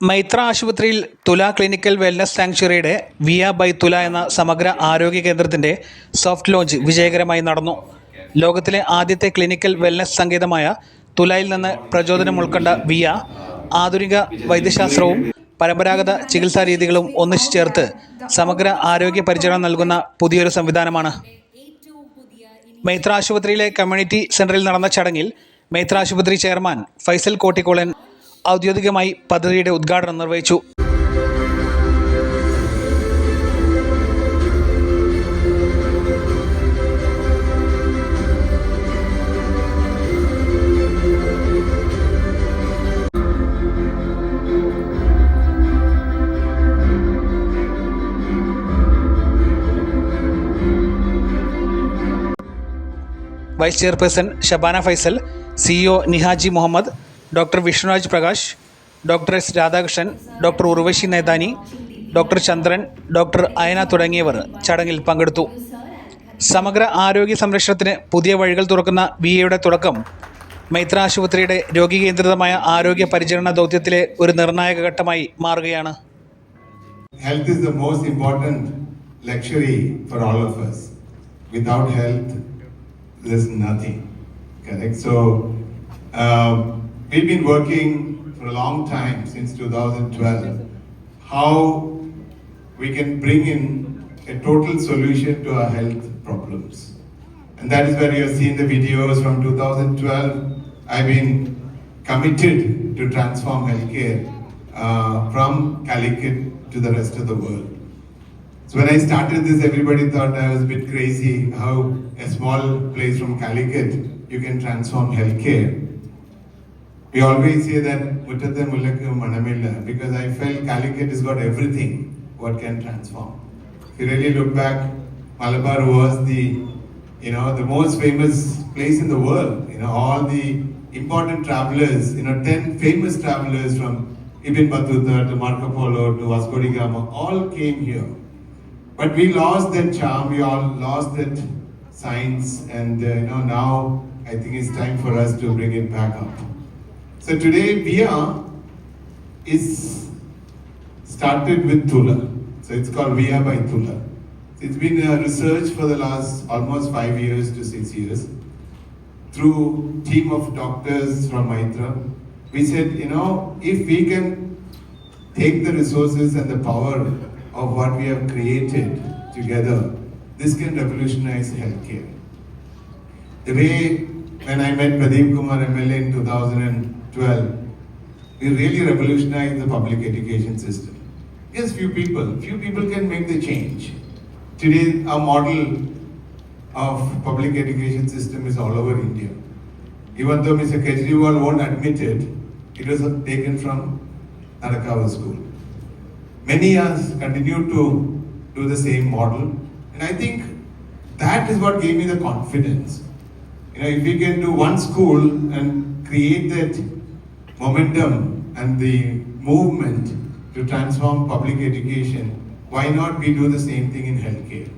മൈത്ര ആശുപത്രിയിൽ തുല clinical wellness സാങ്ച്വറിയുടെ via by തുല എന്ന സമഗ്ര ആരോഗ്യ കേന്ദ്രത്തിൻ്റെ സോഫ്റ്റ് ലോഞ്ച് വിജയകരമായി നടന്നു. ലോകത്തിലെ ആദ്യത്തെ ക്ലിനിക്കൽ വെൽനസ് സങ്കേതമായ തുലയിൽ നിന്ന് പ്രചോദനം ഉൾക്കൊണ്ട വിയ ആധുനിക വൈദ്യശാസ്ത്രവും പരമ്പരാഗത ചികിത്സാ രീതികളും ഒന്നിച്ചു ചേർത്ത് സമഗ്ര ആരോഗ്യ പരിചരണം നൽകുന്ന പുതിയൊരു സംവിധാനമാണ്. മൈത്ര ആശുപത്രിയിലെ കമ്മ്യൂണിറ്റി സെൻ്ററിൽ നടന്ന ചടങ്ങിൽ മൈത്ര ആശുപത്രി ചെയർമാൻ ഫൈസൽ കോട്ടിക്കോളൻ ഔദ്യോഗികമായി പദ്ധതിയുടെ ഉദ്ഘാടനം നിർവഹിച്ചു. Vice chairperson Shabana Faisal, CEO Nihaji Muhammad, doctor Vishnuraj Prakash, doctor S Radhakrishnan, doctor Urvashi Netani, doctor Chandran, doctor Ayana തുടങ്ങിയവർ ചടങ്ങിൽ പങ്കെടുത്തു. സമഗ്ര ആരോഗ്യ സംരക്ഷണത്തിന് പുതിയ വഴികൾ തുറക്കുന്ന വിയയുടെ തുടക്കം മൈത്ര ആശുപത്രിയുടെ രോഗീകേന്ദ്രിതമായ ആരോഗ്യ പരിചരണ ദൗത്യത്തിലെ ഒരു നിർണായക ഘട്ടമായി മാറുകയാണ്. Health is the most important luxury for all of us. Without health, there's nothing. Correct? So, we've been working for a long time, since 2012, how we can bring in a total solution to our health problems. And that is where you have seen the videos from 2012. I've been committed to transform healthcare from Calicut to the rest of the world. So when I started this, everybody thought I was a bit crazy, how a small place from Calicut, you can transform healthcare. We always say that Muttatte Mullakku Manamilla, because I felt Calicut has got everything what can transform. If you really look back, Malabar was the most famous place in the world. All the important travelers, 10 famous travelers from Ibn Battuta to Marco Polo to Vasco da Gama, all came here. But we lost that charm, we all lost that science, and now I think it's time for us to bring it back up. So today VIA is started with Tula. So it's called VIA by Tula. It's been a research for the last almost 5 years to 6 years. Through team of doctors from Maitra, we said, if we can take the resources and the power of what we have created together, this can revolutionize healthcare. The way when I met Pradeep Kumar MLA in 2012, we really revolutionized the public education system. Yes, few people can make the change. Today, our model of public education system is all over India. Even though Mr. Kejriwal won't admit it, it was taken from Narakawa school. Many has continued to do the same model, and I think that is what gave me the confidence. If we can do one school and create that momentum and the movement to transform public education, why not we do the same thing in healthcare?